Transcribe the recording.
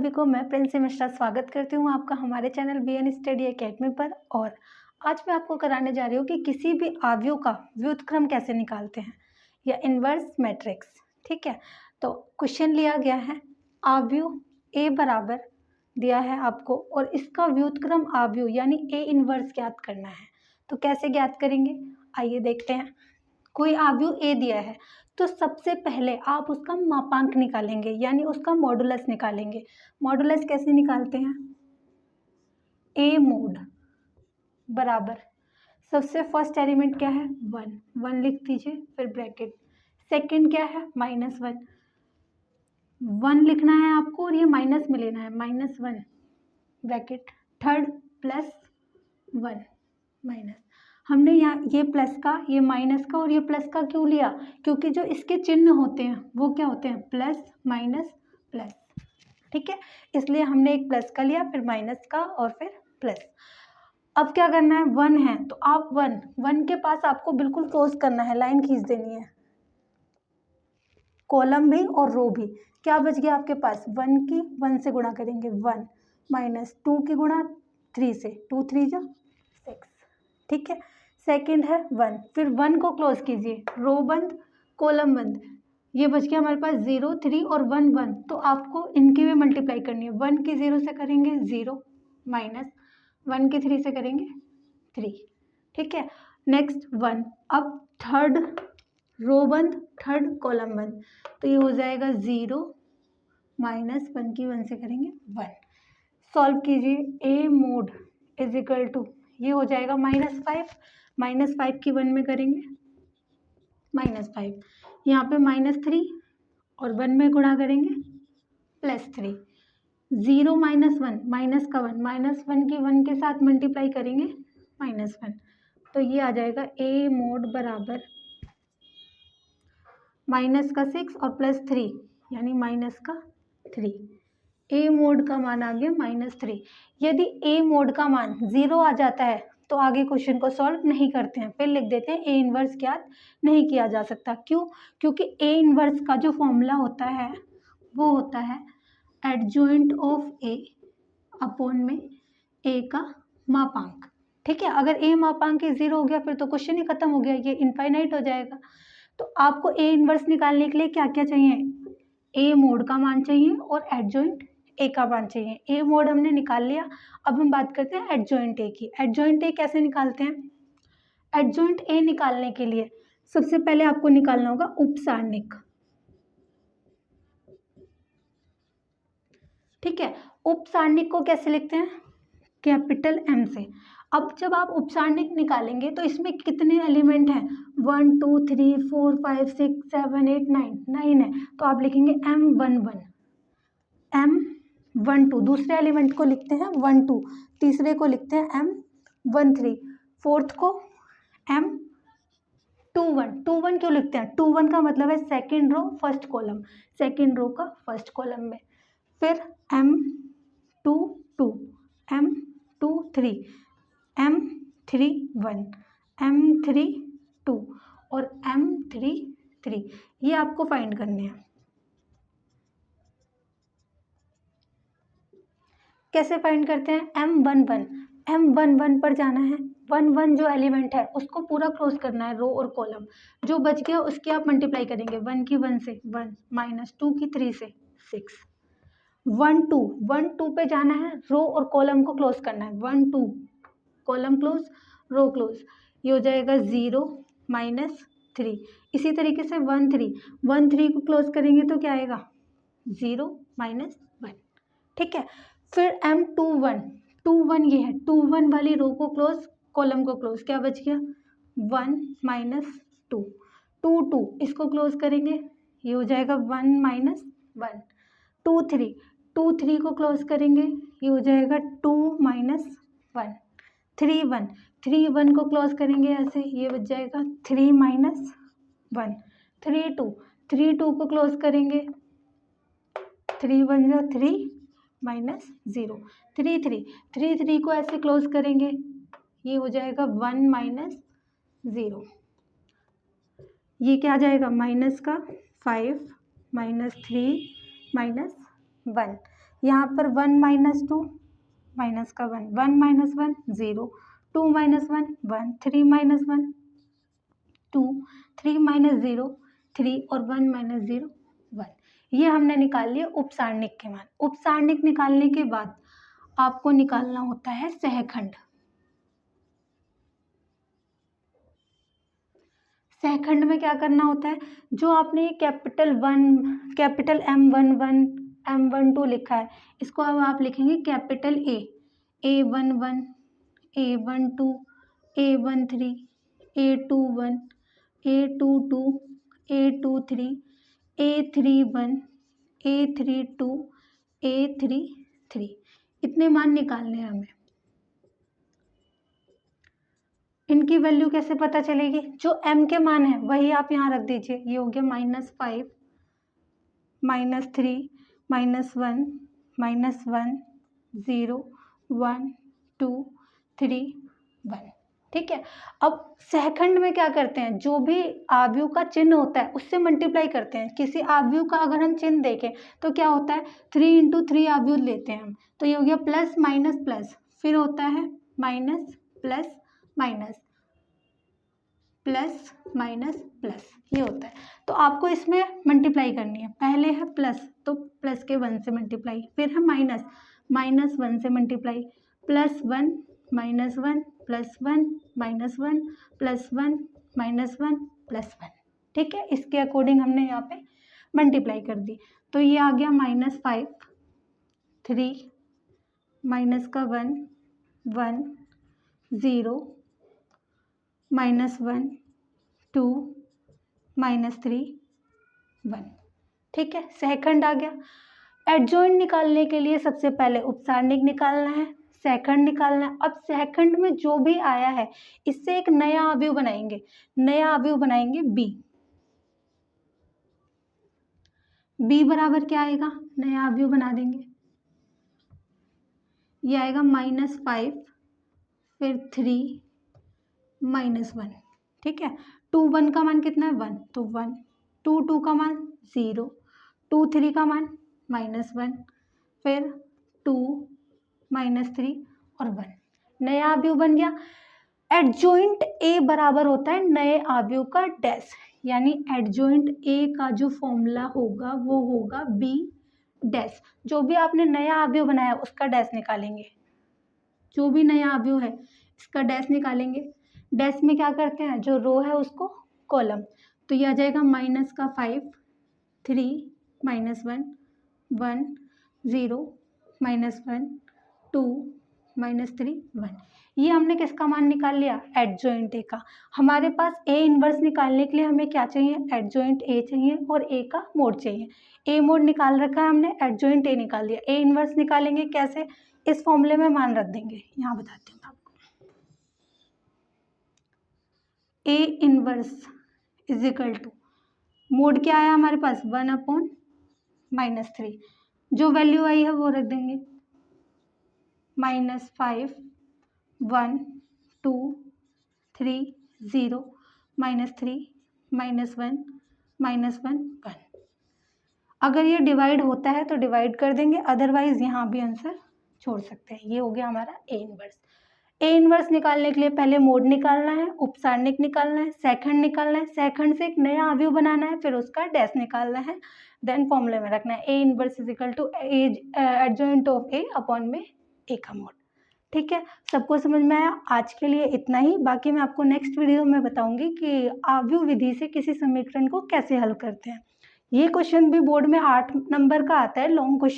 सभी को मैं प्रिंसी मिश्रा स्वागत करती हूँ आपका हमारे चैनल बीएन स्टडी एकेडमी पर। और आज मैं आपको कराने जा रही हूँ कि किसी भी अवयव का व्युत्क्रम कैसे निकालते हैं या इन्वर्स मैट्रिक्स। ठीक है, तो क्वेश्चन लिया गया है, अवयव ए बराबर दिया है आपको और इसका व्युत्क्रम अवयव यानी ए इन्वर्स ज्ञात करना है। तो कैसे ज्ञात करेंगे, आइए देखते हैं। कोई अवयव ए दिया है तो सबसे पहले आप उसका मापांक निकालेंगे यानी उसका मॉडुलस निकालेंगे। मॉडुलस कैसे निकालते हैं, ए मोड बराबर सबसे फर्स्ट एलिमेंट क्या है 1 लिख दीजिए, फिर ब्रैकेट, सेकंड क्या है -1 लिखना है आपको और ये माइनस में लेना है -1 ब्रैकेट, थर्ड +1 माइनस। हमने यहाँ ये प्लस का, ये माइनस का और ये प्लस का क्यों लिया, क्योंकि जो इसके चिन्ह होते हैं वो क्या होते हैं प्लस माइनस प्लस। ठीक है, इसलिए हमने एक प्लस का लिया, फिर माइनस का और फिर प्लस। अब क्या करना है, 1 है तो आप 1 के पास आपको बिल्कुल क्लोज करना है, लाइन खींच देनी है, कॉलम भी और रो भी। क्या बच गया आपके पास, 1 की 1 से गुणा करेंगे 1 -2 की गुणा 3 से, 2 3 जा 6। ठीक है, सेकंड है 1, फिर 1 को क्लोज कीजिए, रो बंद कॉलम बंद, ये बच गया हमारे पास 0 3 और 1 1। तो आपको इनकी भी मल्टीप्लाई करनी है, 1 की 0 से करेंगे 0 -1 की 3 से करेंगे 3। ठीक है, नेक्स्ट 1, अब थर्ड रो बंद थर्ड कॉलम बंद, तो ये हो जाएगा 0 -1 की 1 से करेंगे 1। सॉल्व कीजिए, ए मोड इज इक्वल टू, ये हो जाएगा -5 की 1 में करेंगे -5, यहाँ पे -3 और 1 में गुणा करेंगे +3, 0 -1 माइनस का 1 -1 की 1 के साथ मल्टीप्लाई करेंगे -1, तो ये आ जाएगा ए मोड बराबर -6 और +3 यानी -3। ए मोड का मान आ गया -3। यदि ए मोड का मान 0 आ जाता है तो आगे क्वेश्चन को सॉल्व नहीं करते हैं, फिर लिख देते हैं ए इन्वर्स ज्ञात नहीं किया जा सकता। क्यों, क्योंकि ए इन्वर्स का जो फॉर्मूला होता है वो होता है एडजॉइंट ऑफ ए अपॉन में ए का मापांक। ठीक है, अगर ए मापांक 0 हो गया फिर तो क्वेश्चन ही खत्म हो गया, ये इनफाइनाइट हो जाएगा। तो आपको ए इन्वर्स निकालने के लिए क्या क्या चाहिए, ए मोड का मान चाहिए और एडजॉइंट ए का मान चाहिए। ए मोड हमने निकाल लिया, अब हम बात करते हैं एडजॉइंट ए की। एडजॉइंट ए कैसे निकालते हैं, एडजॉइंट ए निकालने के लिए सबसे पहले आपको निकालना होगा उपसारणिक। ठीक है, उपसारणिक को कैसे लिखते हैं, कैपिटल एम से। अब जब आप उपसारणिक निकालेंगे तो इसमें कितने एलिमेंट हैं, 1 2 3 4 5 6 7 8 9 है, तो आप लिखेंगे M11 M12, दूसरे एलिमेंट को लिखते हैं 12, तीसरे को लिखते हैं M13, फोर्थ को M21 क्यों लिखते हैं, 21 का मतलब है second row first column, second row का फर्स्ट कॉलम में, फिर M22 M23 M31 M32 और M33, ये आपको फाइंड करने हैं। कैसे फाइंड करते हैं, M11 पर जाना है, 1 जो एलिमेंट है उसको पूरा क्लोज करना है, रो और कॉलम, जो बच गया उसकी आप मल्टीप्लाई करेंगे, 1 की 1 से 1 -2 की 3 से 6। 1 2 पे जाना है, रो और कॉलम को क्लोज करना है, 1 2 कॉलम क्लोज रो क्लोज, ये हो जाएगा 0 -3। इसी तरीके से 1 3 को क्लोज करेंगे तो क्या आएगा 0 -1। ठीक है, फिर M21 ये है, 21 वाली रो को क्लोज कॉलम को क्लोज, क्या बच गया 1 -2 2 2, इसको क्लोज करेंगे, ये हो जाएगा 1 -1। 2 3 को क्लोज करेंगे, ये हो जाएगा 2 -1। 3 1 को क्लोज करेंगे ऐसे, ये बच जाएगा 3 -1। 3 2 को क्लोज करेंगे, 3 1 जो 3 -0। 3 3 को ऐसे क्लोज करेंगे, ये हो जाएगा 1 -0। ये क्या आ जाएगा माइनस का 5 -3 -1, यहाँ पर 1 माइनस 2 माइनस का 1, 1 माइनस 1 0, 2 माइनस 1 1, 3 माइनस 1 2, 3 माइनस 0 3 और 1 माइनस 0 1। ये हमने निकाल लिया उपसारणिक के मान। उपसारणिक निकालने के बाद आपको निकालना होता है सहखंड। सहखंड में क्या करना होता है, जो आपने कैपिटल M11 M12 लिखा है, इसको अब आप लिखेंगे capital A11 A12 A13 A21 A22 A23 A31 A32 A33, इतने मान निकालने हैं हमें। इनकी वैल्यू कैसे पता चलेगी, जो m के मान है वही आप यहाँ रख दीजिए। ये हो गया -5 -3 -1 -1 0 1 2 3 1। ठीक है। अब सहखंड में क्या करते हैं, जो भी आव्यूह का चिन्ह होता है उससे मल्टीप्लाई करते हैं। किसी आव्यूह का अगर हम चिन्ह देखें तो क्या होता है, 3 × 3 आव्यूह लेते हैं हम। तो ये हो गया प्लस माइनस प्लस, फिर होता है minus plus minus plus minus plus, ये होता है। तो आपको इसमें मल्टीप्लाई करनी है। पहले है प्लस, तो प्लस के 1 से मल्टीप्लाई, फिर है माइनस, -1 से मल्टीप्लाई, +1 -1 +1 -1 +1 -1 +1। ठीक है, इसके अकॉर्डिंग हमने यहाँ पे मल्टीप्लाई कर दी। तो ये आ गया -5 3 माइनस का 1 1 0 -1 2 -3 1। ठीक है, सहखंड आ गया। एडजॉइंट निकालने के लिए सबसे पहले उपसारणिक निकालना है, सहखंड निकालना है। अब सहखंड में जो भी आया है इससे एक नया अवयव बनाएंगे। नया अवयव बनाएंगे b बराबर क्या आएगा, नया अवयव बना देंगे। ये आएगा -5 फिर 3 -1। ठीक है, 2 1 का मान कितना है 1, तो 1, 2 2 का मान 0, 2 3 का मान -1, फिर 2 -3 और 1। नया अवयव बन गया। एडजॉइंट ए बराबर होता है नए अवयव का डैश, यानी एडजॉइंट ए का जो फॉर्मूला होगा वो होगा b डैश। जो भी आपने नया अवयव बनाया उसका डैश निकालेंगे। जो भी नया अवयव है इसका डैश निकालेंगे। डैश में क्या करते हैं, जो रो है उसको कॉलम। तो ये आ जाएगा -5 3 -1 1 0 -1 2 -3 1। ये हमने किसका मान निकाल लिया, एडजॉइंट ए का। हमारे पास ए इनवर्स निकालने के लिए हमें क्या चाहिए, एडजॉइंट ए चाहिए और ए का मोड चाहिए। ए मोड निकाल रखा है हमने, एडजॉइंट ए निकाल लिया। ए इनवर्स निकालेंगे कैसे, इस फॉर्मूले में मान रख देंगे। यहाँ बताती हूँ आपको, A inverse is equal to mod क्या आया हमारे पास 1/-3, जो वैल्यू आई है वो रख देंगे। -5 1 2 3 0 -3 -1 -1 1। अगर ये डिवाइड होता है तो डिवाइड कर देंगे, अदरवाइज यहाँ भी आंसर छोड़ सकते हैं। ये हो गया हमारा ए इनवर्स। ए इनवर्स निकालने के लिए पहले मोड निकालना है, उपसारणिक निकालना है, सहखंड निकालना है, सहखंड से एक नया अवयव बनाना है, फिर उसका डैश निकालना है, देन फॉर्मूले में रखना है A inverse is equal to adjoint of A upon में ए का मोड। ठीक है, सबको समझ में आया। आज के लिए इतना ही, बाकी मैं आपको नेक्स्ट वीडियो में बताऊंगी कि आव्यूह विधि से किसी समीकरण को कैसे हल करते हैं। ये क्वेश्चन भी बोर्ड में 8 नंबर का आता है, लॉन्ग क्वेश्चन।